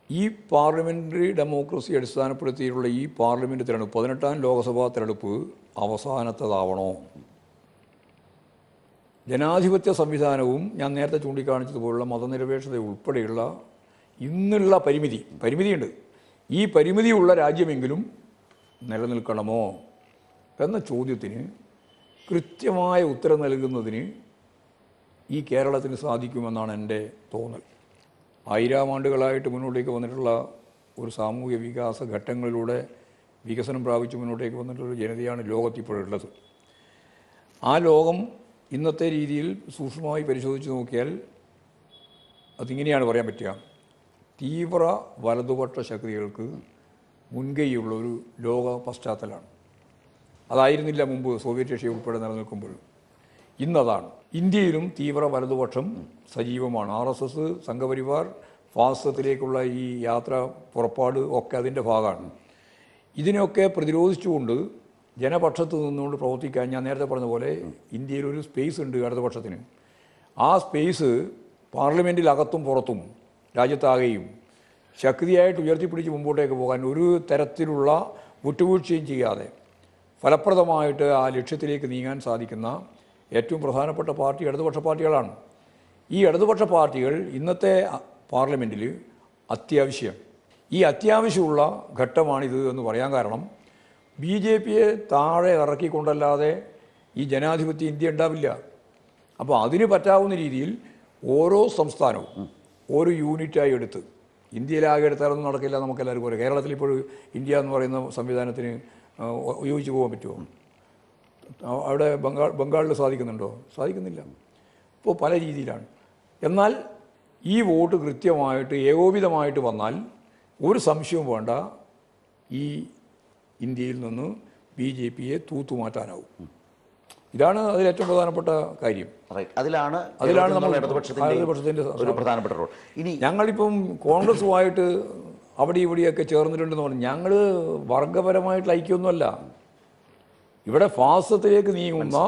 ഈ പാർലമെൻ്ററി ഡെമോക്രസി അടിസ്ഥാനപ്പെടുത്തിയിട്ടുള്ള ഈ പാർലമെൻറ്റ് തിരഞ്ഞെടുപ്പ്, 18-ാം ലോക്സഭാ തിരഞ്ഞെടുപ്പ് അവസാനത്തതാവണോ? ജനാധിപത്യ സംവിധാനവും ഞാൻ നേരത്തെ ചൂണ്ടിക്കാണിച്ചതുപോലുള്ള മതനിരപേക്ഷത ഉൾപ്പെടെയുള്ള ഇന്നുള്ള പരിമിതിയുണ്ട്. ഈ പരിമിതിയുള്ള രാജ്യമെങ്കിലും നിലനിൽക്കണമോ എന്ന ചോദ്യത്തിന് കൃത്യമായ ഉത്തരം നൽകുന്നതിന് ഈ കേരളത്തിന് സാധിക്കുമെന്നാണ് എൻ്റെ തോന്നൽ. 1000 ആണ്ടുകളായിട്ട് മുന്നോട്ടേക്ക് വന്നിട്ടുള്ള ഒരു സാമൂഹ്യ വികാസ ഘട്ടങ്ങളിലൂടെ വികസനം പ്രാപിച്ച് മുന്നോട്ടേക്ക് വന്നിട്ടുള്ളൊരു ജനതയാണ് ലോകത്തിപ്പോഴുള്ളത്. ആ ലോകം ഇന്നത്തെ രീതിയിൽ സൂക്ഷ്മമായി പരിശോധിച്ച് നോക്കിയാൽ അതിങ്ങനെയാണ് പറയാൻ പറ്റുക. തീവ്ര വലതുപക്ഷ ശക്തികൾക്ക് മുൻകൈയുള്ളൊരു ലോക പശ്ചാത്തലമാണ്. അതായിരുന്നില്ല മുമ്പ് സോവിയറ്റ് റഷ്യ ഉൾപ്പെടെ നിലനിൽക്കുമ്പോൾ. ഇന്നതാണ്. ഇന്ത്യയിലും തീവ്ര വലതുപക്ഷം സജീവമാണ്. RSS, സംഘപരിവാർ, ഫാസിസത്തിലേക്കുള്ള ഈ യാത്ര പുറപ്പാട് ഒക്കെ അതിൻ്റെ ഭാഗമാണ്. ഇതിനെയൊക്കെ പ്രതിരോധിച്ചുകൊണ്ട് ജനപക്ഷത്ത് നിന്നുകൊണ്ട് പ്രവർത്തിക്കാൻ ഞാൻ നേരത്തെ പറഞ്ഞ പോലെ ഇന്ത്യയിലൊരു സ്പേസ് ഉണ്ട് ഇടതുപക്ഷത്തിന്. ആ സ്പേസ് പാർലമെൻറ്റിലകത്തും പുറത്തും രാജ്യത്താകെയും ശക്തിയായിട്ട് ഉയർത്തിപ്പിടിച്ച് മുമ്പോട്ടേക്ക് പോകാൻ ഒരു തരത്തിലുള്ള വിട്ടുവീഴ്ചയും ചെയ്യാതെ ഫലപ്രദമായിട്ട് ആ ലക്ഷ്യത്തിലേക്ക് നീങ്ങാൻ സാധിക്കുന്ന ഏറ്റവും പ്രധാനപ്പെട്ട പാർട്ടി ഇടതുപക്ഷ പാർട്ടികളാണ്. ഈ ഇടതുപക്ഷ പാർട്ടികൾ ഇന്നത്തെ പാർലമെൻറ്റിൽ ഈ അത്യാവശ്യമുള്ള ഘട്ടമാണിത് എന്ന് പറയാൻ കാരണം BJPയെ താഴെ ഇറക്കിക്കൊണ്ടല്ലാതെ ഈ ജനാധിപത്യ ഇന്ത്യ ഉണ്ടാവില്ല. അപ്പോൾ അതിന് പറ്റാവുന്ന രീതിയിൽ ഓരോ സംസ്ഥാനവും ഓരോ യൂണിറ്റായി എടുത്ത്, ഇന്ത്യയിലാകെ എടുത്താലൊന്നും നടക്കില്ല, നമുക്കെല്ലാവർക്കും അറിയാം. കേരളത്തിൽ ഇപ്പോൾ ഇന്ത്യ എന്ന് പറയുന്ന സംവിധാനത്തിന് യോജിച്ച് പോകാൻ പറ്റുമോ? അവിടെ ബംഗാളിൽ സാധിക്കുന്നുണ്ടോ? സാധിക്കുന്നില്ല. ഇപ്പോൾ പല രീതിയിലാണ്. എന്നാൽ ഈ വോട്ട് കൃത്യമായിട്ട് ഏകോപിതമായിട്ട് വന്നാൽ ഒരു സംശയവും വേണ്ട, ഈ ഇന്ത്യയിൽ നിന്ന് BJPയെ തൂത്തുമാറ്റാനാവും. ഇതാണ് അതിൽ ഏറ്റവും പ്രധാനപ്പെട്ട കാര്യം. അതിലാണ് നമ്മൾ ഇടതുപക്ഷത്തിൻ്റെ ഒരു പ്രധാനപ്പെട്ട റോൾ. ഇനി ഞങ്ങളിപ്പം കോൺഗ്രസുമായിട്ട് അവിടെ ഇവിടെയൊക്കെ ചേർന്നിട്ടുണ്ടെന്ന് പറഞ്ഞു. ഞങ്ങൾ വർഗപരമായിട്ടുള്ള ഐക്യമൊന്നുമല്ല. ഇവിടെ ഫാസിസത്തിലേക്ക് നീങ്ങുന്ന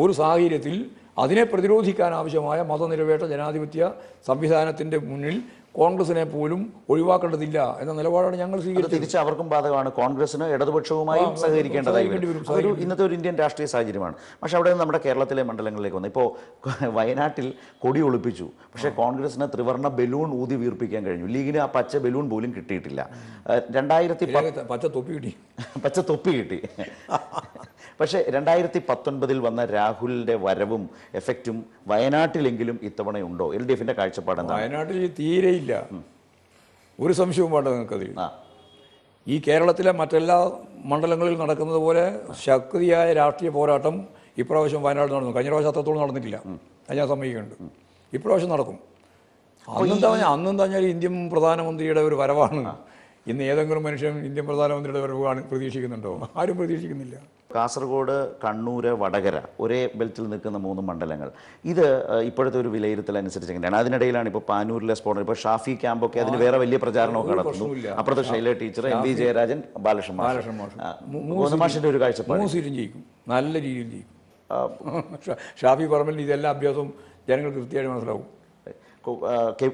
ഒരു സാഹചര്യത്തിൽ അതിനെ പ്രതിരോധിക്കാൻ ആവശ്യമായ മതനിരപേക്ഷ ജനാധിപത്യ സംവിധാനത്തിൻ്റെ മുന്നിൽ കോൺഗ്രസിനെ പോലും ഒഴിവാക്കേണ്ടതില്ല എന്ന നിലപാടാണ് ഞങ്ങൾ സ്വീകരിച്ചത്. തിരിച്ച് അവർക്കും ബാധകമാണ്. കോൺഗ്രസിന് ഇടതുപക്ഷവുമായും സഹകരിക്കേണ്ടതായി വരും. അതൊരു ഇന്നത്തെ ഒരു ഇന്ത്യൻ രാഷ്ട്രീയ സാഹചര്യമാണ്. പക്ഷേ അവിടെ നിന്ന് നമ്മുടെ കേരളത്തിലെ മണ്ഡലങ്ങളിലേക്ക് വന്നു. ഇപ്പോൾ വയനാട്ടിൽ കൊടി ഒളിപ്പിച്ചു, പക്ഷേ കോൺഗ്രസിന് ത്രിവർണ്ണ ബലൂൺ ഊതി വീർപ്പിക്കാൻ കഴിഞ്ഞു. ലീഗിന് ആ പച്ച ബലൂൺ പോലും കിട്ടിയിട്ടില്ല. 2010 പച്ച തൊപ്പി കിട്ടി. പക്ഷേ 2019 വന്ന രാഹുലിൻ്റെ വരവും എഫക്റ്റും വയനാട്ടിലെങ്കിലും ഇത്തവണയുണ്ടോ? LDFിൻ്റെ കാഴ്ചപ്പാട് എന്താ? വയനാട്ടിൽ തീരെയില്ല, ഒരു സംശയവും വേണ്ട നിങ്ങൾക്കതിൽ. ഈ കേരളത്തിലെ മറ്റെല്ലാ മണ്ഡലങ്ങളിൽ നടക്കുന്നത് പോലെ ശക്തിയായ രാഷ്ട്രീയ പോരാട്ടം ഇപ്രാവശ്യം വയനാട് നടന്നു. കഴിഞ്ഞ പ്രാവശ്യം അത്രത്തോളം നടന്നിട്ടില്ല, അത് ഞാൻ സമ്മതിക്കുന്നുണ്ട്. ഇപ്രാവശ്യം നടക്കും. അന്നും പറഞ്ഞാൽ ഇന്ത്യൻ പ്രധാനമന്ത്രിയുടെ ഒരു വരവാണ്. ഇന്ന് ഏതെങ്കിലും മനുഷ്യൻ ഇന്ത്യൻ പ്രധാനമന്ത്രിയുടെ വരവ് പ്രതീക്ഷിക്കുന്നുണ്ടോ? ആരും പ്രതീക്ഷിക്കുന്നില്ല. കാസർഗോഡ്, കണ്ണൂർ, വടകര ഒരേ ബെൽറ്റിൽ നിൽക്കുന്ന 3 മണ്ഡലങ്ങൾ. ഇത് ഇപ്പോഴത്തെ ഒരു വിലയിരുത്തൽ അനുസരിച്ച് എങ്ങനെയാണ്? അതിനിടയിലാണ് ഇപ്പോൾ പാനൂരിലെ സ്ഫോടനം. ഇപ്പോൾ ഷാഫി ക്യാമ്പൊക്കെ അതിന് വേറെ വലിയ പ്രചാരണമൊക്കെ നടത്തുന്നു. അപ്പുറത്തെ ശൈല ടീച്ചർ, MV ജയരാജൻ, ബാലകൃഷ്ണൻ മാഷിന്റെ ഒരു കാഴ്ചപ്പാട് 3 സീറ്റും ജയിക്കും, നല്ല രീതിയിൽ ജയിക്കും. ഷാഫി പറമ്പിൽ ഇതെല്ലാം അഭ്യാസം ജനങ്ങൾക്ക് കൃത്യമായിട്ട് മനസ്സിലാവും.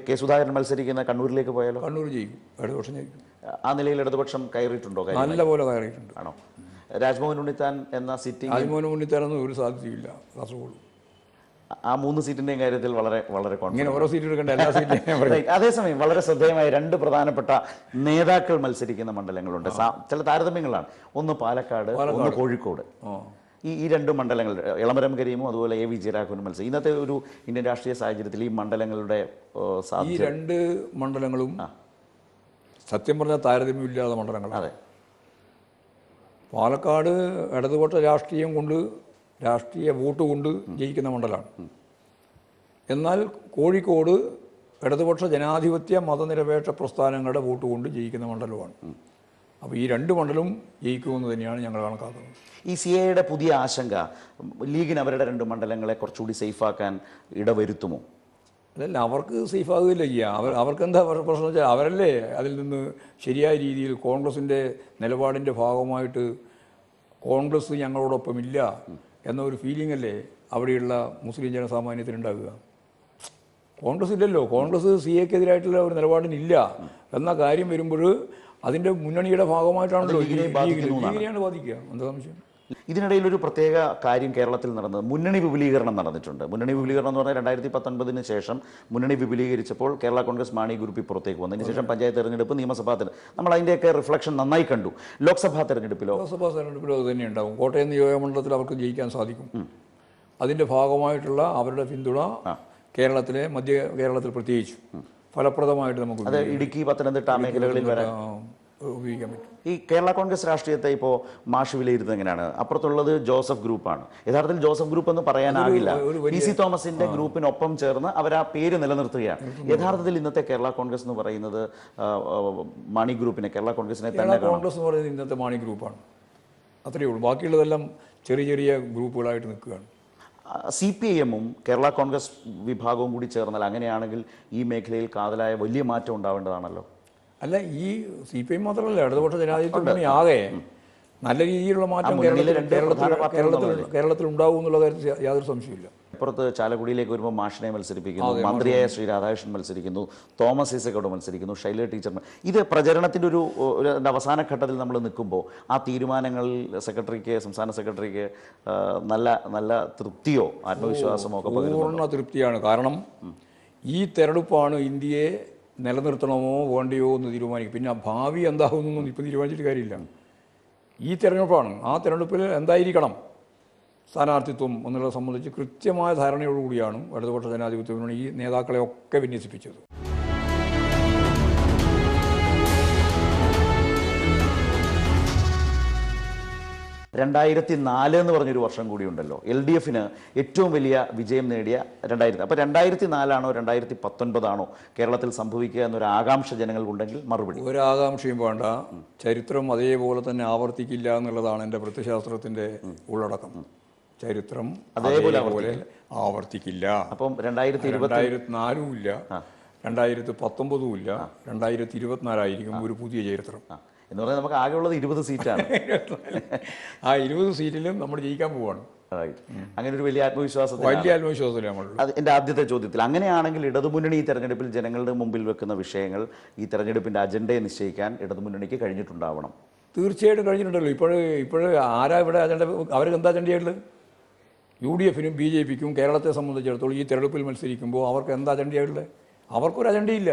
കെ സുധാകരൻ മത്സരിക്കുന്ന കണ്ണൂരിലേക്ക് പോയാലോ? കണ്ണൂർ ജയിക്കും, ഇടതുപക്ഷം ജയിക്കും. ആ നിലയിൽ ഇടതുപക്ഷം കയറിയിട്ടുണ്ടോ? നല്ല പോലെ കയറിയിട്ടുണ്ട്. ആണോ? രാജ്മോഹൻ ഉണ്ണിത്താൻ എന്ന സിറ്റിംഗ്, രാജ്മോഹൻ ഉണ്ണിത്താനൊന്നും ഒരു സാധ്യതയില്ല കാസർഗോഡ്. ആ 3 സീറ്റിന്റെയും കാര്യത്തിൽ വളരെ വളരെ ഇങ്ങനെ ഓരോ സീറ്റ് എടുക്കേണ്ട എല്ലാ സീറ്റിലും. അതേസമയം വളരെ ശ്രദ്ധേയമായ 2 പ്രധാനപ്പെട്ട നേതാക്കൾ മത്സരിക്കുന്ന മണ്ഡലങ്ങളുണ്ട്. ചില താരതമ്യങ്ങളാണ്. ഒന്ന് പാലക്കാട്, ഒന്ന് കോഴിക്കോട്. ഈ 2 മണ്ഡലങ്ങൾ, എളമരം കരീമും അതുപോലെ AV ജയരാഘവനും മത്സരം. ഇന്നത്തെ ഒരു ഇന്ത്യൻ രാഷ്ട്രീയ സാഹചര്യത്തിൽ ഈ മണ്ഡലങ്ങളുടെ ഈ 2 മണ്ഡലങ്ങളും സത്യം പറഞ്ഞാൽ താരതമ്യമില്ലാത്ത മണ്ഡലങ്ങളാണ്. അതെ. പാലക്കാട് ഇടതുപക്ഷ രാഷ്ട്രീയം കൊണ്ട്, രാഷ്ട്രീയ വോട്ട് കൊണ്ട് ജയിക്കുന്ന മണ്ഡലമാണ്. എന്നാൽ കോഴിക്കോട് ഇടതുപക്ഷ ജനാധിപത്യ മതനിരപേക്ഷ പ്രസ്ഥാനങ്ങളുടെ വോട്ട് കൊണ്ട് ജയിക്കുന്ന മണ്ഡലമാണ്. അപ്പോൾ ഈ 2 മണ്ഡലവും ജയിക്കുമെന്ന് തന്നെയാണ് ഞങ്ങൾ കണക്കാക്കുന്നത്. ഈ CAയുടെ പുതിയ ആശങ്ക ലീഗിന് അവരുടെ 2 മണ്ഡലങ്ങളെ കുറച്ചുകൂടി സേഫാക്കാൻ ഇടവരുത്തുമോ? അതല്ല, അവർക്ക് സേഫാകുകയില്ല ചെയ്യുക. അവർക്കെന്താ പ്രശ്നം വെച്ചാൽ അവരല്ലേ അതിൽ നിന്ന് ശരിയായ രീതിയിൽ കോൺഗ്രസിൻ്റെ നിലപാടിൻ്റെ ഭാഗമായിട്ട് കോൺഗ്രസ് ഞങ്ങളോടൊപ്പമില്ല എന്നൊരു ഫീലിംഗ് അല്ലേ അവിടെയുള്ള മുസ്ലിം ജനസാമാന്യത്തിനുണ്ടാകുക. കോൺഗ്രസ് ഇല്ലല്ലോ, കോൺഗ്രസ് CAക്കെതിരായിട്ടുള്ള ഒരു നിലപാടിനില്ല എന്ന കാര്യം വരുമ്പോൾ അതിൻ്റെ മുന്നണിയുടെ ഭാഗമായിട്ടാണല്ലോ ലീഗിനെയാണ് ബാധിക്കുക. എന്താ സംശയം? ഇതിനിടയിൽ ഒരു പ്രത്യേക കാര്യം കേരളത്തിൽ നടന്നത്, മുന്നണി വിപുലീകരണം നടന്നിട്ടുണ്ട്. മുന്നണി വിപുലീകരണം എന്ന് പറഞ്ഞാൽ 2019 ശേഷം മുന്നണി വിപുലീകരിച്ചപ്പോൾ കേരള കോൺഗ്രസ് മാണി ഗ്രൂപ്പ് പുറത്തേക്ക് വന്നു. അതിനുശേഷം പഞ്ചായത്ത് തെരഞ്ഞെടുപ്പ്, നിയമസഭാ തെരഞ്ഞെടുപ്പ്, നമ്മൾ അതിൻ്റെയൊക്കെ റിഫ്ലക്ഷൻ നന്നായി കണ്ടു. ലോക്സഭാ തെരഞ്ഞെടുപ്പിലോ അത് തന്നെ ഉണ്ടാവും. കോട്ടയം നിയോജകമണ്ഡലത്തിൽ അവർക്ക് ജയിക്കാൻ സാധിക്കും. അതിൻ്റെ ഭാഗമായിട്ടുള്ള അവരുടെ പിന്തുണ കേരളത്തിലെ മധ്യ കേരളത്തിൽ പ്രത്യേകിച്ച് ഫലപ്രദമായിട്ട് നമുക്ക് അത് ഇടുക്കി, പത്തനംതിട്ട മേഖലകളിൽ വരെ ഉപയോഗിക്കാൻ പറ്റും. ഈ കേരള കോൺഗ്രസ് രാഷ്ട്രീയത്തെ ഇപ്പോൾ മാഷ് വിലയിരുത്തുന്നത് എങ്ങനെയാണ്? അപ്പുറത്തുള്ളത് ജോസഫ് ഗ്രൂപ്പാണ്. യഥാർത്ഥത്തിൽ ജോസഫ് ഗ്രൂപ്പ് എന്ന് പറയാനാകില്ല. PC തോമസിന്റെ ഗ്രൂപ്പിനൊപ്പം ചേർന്ന് അവർ ആ പേര് നിലനിർത്തുകയാണ്. യഥാർത്ഥത്തിൽ ഇന്നത്തെ കേരള കോൺഗ്രസ് എന്ന് പറയുന്നത് മാണി ഗ്രൂപ്പിനെ, കേരള കോൺഗ്രസിനെ തന്നെ കോൺഗ്രസ് എന്ന് പറയുന്നത് ഇന്നത്തെ മാണി ഗ്രൂപ്പാണ്. അത്രയേ ഉള്ളൂ. ബാക്കിയുള്ളതെല്ലാം ചെറിയ ചെറിയ ഗ്രൂപ്പുകളായിട്ട് നിൽക്കുകയാണ്. CPIM-ഉം കേരള കോൺഗ്രസ് വിഭാഗവും കൂടി ചേർന്നാൽ അങ്ങനെയാണെങ്കിൽ ഈ മേഖലയിൽ കാതലായ വലിയ മാറ്റം ഉണ്ടാവേണ്ടതാണല്ലോ. അല്ല, ഈ CPI മാത്രമല്ല, ഇടതുപക്ഷ ജനാധിപത്യ മുന്നണി ആകെ നല്ല രീതിയിലുള്ള മാറ്റം കേരളത്തിൽ ഉണ്ടാവും എന്നുള്ള കാര്യത്തിൽ യാതൊരു സംശയമില്ല. അപ്പുറത്ത് ചാലക്കുടിയിലേക്ക് വരുമ്പോൾ മാഷിനെ മത്സരിപ്പിക്കുന്നു, മന്ത്രിയായ ശ്രീ രാധാകൃഷ്ണൻ മത്സരിക്കുന്നു, തോമസ് ഐസക്കോട് മത്സരിക്കുന്നു, ശൈലജ ടീച്ചർ. ഇത് പ്രചരണത്തിൻ്റെ ഒരു അവസാന ഘട്ടത്തിൽ നമ്മൾ നിൽക്കുമ്പോൾ ആ തീരുമാനങ്ങൾ സംസ്ഥാന സെക്രട്ടറിക്ക് നല്ല നല്ല തൃപ്തിയോ ആത്മവിശ്വാസമോ ഒക്കെ പൂർണ്ണ തൃപ്തിയാണ്. കാരണം ഈ തെരഞ്ഞെടുപ്പാണ് ഇന്ത്യയെ നിലനിർത്തണമോ വേണ്ടയോ എന്ന് തീരുമാനിക്കും. പിന്നെ ഭാവി എന്താകുമെന്നൊന്നും ഇപ്പം തീരുമാനിച്ചിട്ട് കാര്യമില്ല. ഈ തെരഞ്ഞെടുപ്പാണ്. ആ തെരഞ്ഞെടുപ്പിൽ എന്തായിരിക്കണം സ്ഥാനാർത്ഥിത്വം എന്നുള്ളത് സംബന്ധിച്ച് കൃത്യമായ ധാരണയോടുകൂടിയാണ് ഇടതുപക്ഷ ജനാധിപത്യ മുന്നണി ഈ നേതാക്കളെ ഒക്കെ വിന്യസിപ്പിച്ചത്. 2004 എന്ന് പറഞ്ഞൊരു വർഷം കൂടി ഉണ്ടല്ലോ. LDF-ന് ഏറ്റവും വലിയ വിജയം നേടിയ 2000. അപ്പോൾ 2004 2019 കേരളത്തിൽ സംഭവിക്കുക എന്നൊരു ആകാംക്ഷ ജനങ്ങൾക്കുണ്ടെങ്കിൽ മറുപടി? ഒരു ആകാംക്ഷയും വേണ്ട. ചരിത്രം അതേപോലെ തന്നെ ആവർത്തിക്കില്ല എന്നുള്ളതാണ് എൻ്റെ പ്രത്യശാസ്ത്രത്തിൻ്റെ ഉള്ളടക്കം. ചരിത്രം അതേപോലെ ആവർത്തിക്കില്ല. അപ്പം 2024 ഇല്ല, 2019 ഇല്ല, 2024 ഒരു പുതിയ ചരിത്രം എന്ന് പറഞ്ഞാൽ നമുക്ക് ആകെയുള്ളത് 20 സീറ്റാണ്. ആ 20 സീറ്റിലും നമ്മൾ ജയിക്കാൻ പോവാണ്. അങ്ങനെ ഒരു വലിയ ആത്മവിശ്വാസത്തിൽ നമ്മൾ. എൻ്റെ ആദ്യത്തെ ചോദ്യത്തിൽ അങ്ങനെയാണെങ്കിൽ ഇടതുമുന്നണി ഈ തെരഞ്ഞെടുപ്പിൽ ജനങ്ങളുടെ മുമ്പിൽ വെക്കുന്ന വിഷയങ്ങൾ, ഈ തെരഞ്ഞെടുപ്പിൻ്റെ അജണ്ടയെ നിശ്ചയിക്കാൻ ഇടതുമുന്നണിക്ക് കഴിഞ്ഞിട്ടുണ്ടാവണം. തീർച്ചയായിട്ടും കഴിഞ്ഞിട്ടുണ്ടല്ലോ. ഇപ്പോഴ് ആരാ ഇവിടെ അജണ്ട? അവർക്ക് എന്താ അജണ്ടയുള്ളത്? UDF-നും BJP-ക്കും കേരളത്തെ സംബന്ധിച്ചിടത്തോളം ഈ തെരഞ്ഞെടുപ്പിൽ മത്സരിക്കുമ്പോൾ അവർക്ക് എന്താ അജണ്ടയുള്ളത്? അവർക്കൊരു അജണ്ടയില്ല.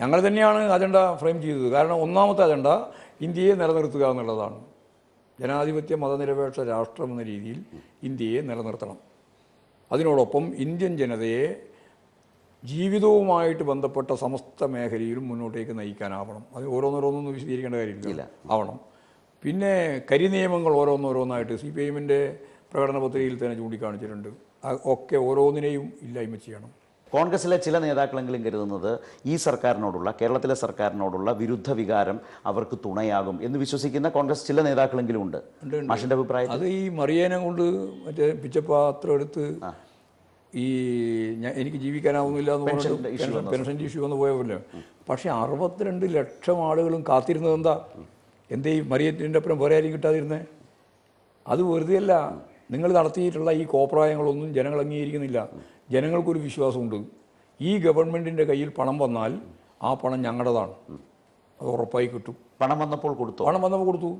ഞങ്ങൾ തന്നെയാണ് അജണ്ട ഫ്രെയിം ചെയ്തത്. കാരണം ഒന്നാമത്തെ അജണ്ട ഇന്ത്യയെ നിലനിർത്തുക എന്നുള്ളതാണ്. ജനാധിപത്യ മതനിരപേക്ഷ രാഷ്ട്രം എന്ന രീതിയിൽ ഇന്ത്യയെ നിലനിർത്തണം. അതിനോടൊപ്പം ഇന്ത്യൻ ജനതയെ ജീവിതവുമായിട്ട് ബന്ധപ്പെട്ട സമസ്ത മേഖലയിലും മുന്നോട്ടേക്ക് നയിക്കാനാവണം. അത് ഓരോന്നോരോന്നൊന്നും വിശദീകരിക്കേണ്ട കാര്യമില്ല, ആവണം. പിന്നെ കരിനിയമങ്ങൾ ഓരോന്നോരോന്നായിട്ട് CPIM-ൻ്റെ പ്രകടന പത്രികയിൽ തന്നെ ചൂണ്ടിക്കാണിച്ചിട്ടുണ്ട്. ഒക്കെ ഓരോന്നിനെയും ഇല്ലായ്മ ചെയ്യണം. കോൺഗ്രസിലെ ചില നേതാക്കളെങ്കിലും കരുതുന്നത് ഈ സർക്കാരിനോടുള്ള, കേരളത്തിലെ സർക്കാരിനോടുള്ള വിരുദ്ധ വികാരം അവർക്ക് തുണയാകും എന്ന് വിശ്വസിക്കുന്ന കോൺഗ്രസ് ചില നേതാക്കളെങ്കിലും ഉണ്ട്. മാഷിന്റെ അഭിപ്രായം? അത് ഈ മറിയേനെ കൊണ്ട് മറ്റേ പിച്ചപ്പാത്രം എടുത്ത് എനിക്ക് ജീവിക്കാനാവുന്നില്ല എന്ന് പറഞ്ഞിട്ട് പെൻഷൻ ഇഷ്യൂ വന്ന് പോയല്ലോ. പക്ഷേ 62 ലക്ഷം ആളുകളും കാത്തിരുന്നത് എന്താ? എന്തേ ഈ മറിയത്തിൻ്റെ അപ്പുറം വേറെ ആരും കിട്ടാതിരുന്നേ? അത് വെറുതെയല്ല. നിങ്ങൾ നടത്തിയിട്ടുള്ള ഈ കോപ്രായങ്ങളൊന്നും ജനങ്ങൾ അംഗീകരിക്കുന്നില്ല. ജനങ്ങൾക്കൊരു വിശ്വാസമുണ്ട്, ഈ ഗവൺമെൻറ്റിൻ്റെ കയ്യിൽ പണം വന്നാൽ ആ പണം ഞങ്ങളുടേതാണ്, അത് ഉറപ്പായി കിട്ടും. പണം വന്നപ്പോൾ കൊടുത്തു.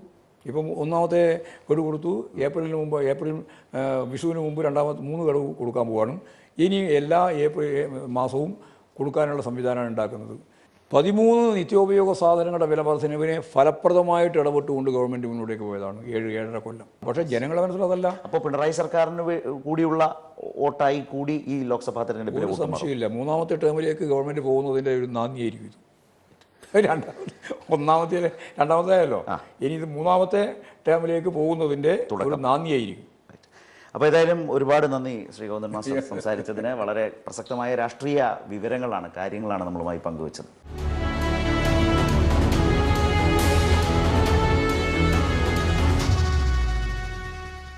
ഇപ്പം ഒന്നാമത്തെ ഗഡു കൊടുത്തു. ഏപ്രിൽ വിഷുവിന് മുമ്പ് 3 ഗഡു കൊടുക്കാൻ പോവാണ്. ഇനി എല്ലാ മാസവും കൊടുക്കാനുള്ള സംവിധാനമാണ് ഉണ്ടാക്കുന്നത്. 13 നിത്യോപയോഗ സാധനങ്ങളുടെ വില വർധനവിനെ ഫലപ്രദമായിട്ട് ഇടപെട്ടുകൊണ്ട് ഗവൺമെൻറ് മുന്നോട്ടേക്ക് പോയതാണ് 7-7.5 കൊല്ലം. പക്ഷേ ജനങ്ങളെ മനസ്സിലതല്ല. അപ്പോൾ പിണറായി സർക്കാരിന് കൂടിയുള്ള വോട്ടായി കൂടി ഈ ലോക്സഭാ തെരഞ്ഞെടുപ്പിൽ ഒരു സംശയമില്ല. 3ാമത്തെ ടേമിലേക്ക് ഗവൺമെൻറ് പോകുന്നതിൻ്റെ ഒരു നാന്ദിയായിരിക്കും ഇത്. രണ്ടാമത്തേയല്ലോ. ഇനി ഇത് 3ാമത്തെ ടേമിലേക്ക് പോകുന്നതിൻ്റെ ഒരു നാന്ദിയായിരിക്കും. അപ്പോൾ ഏതായാലും ഒരുപാട് നന്ദി ശ്രീ ഗോവിന്ദൻ മാസ്റ്റർ സംസാരിച്ചതിന്. വളരെ പ്രസക്തമായ രാഷ്ട്രീയ വിവരങ്ങളാണ്, കാര്യങ്ങളാണ് നമ്മളുമായി പങ്കുവച്ചത്.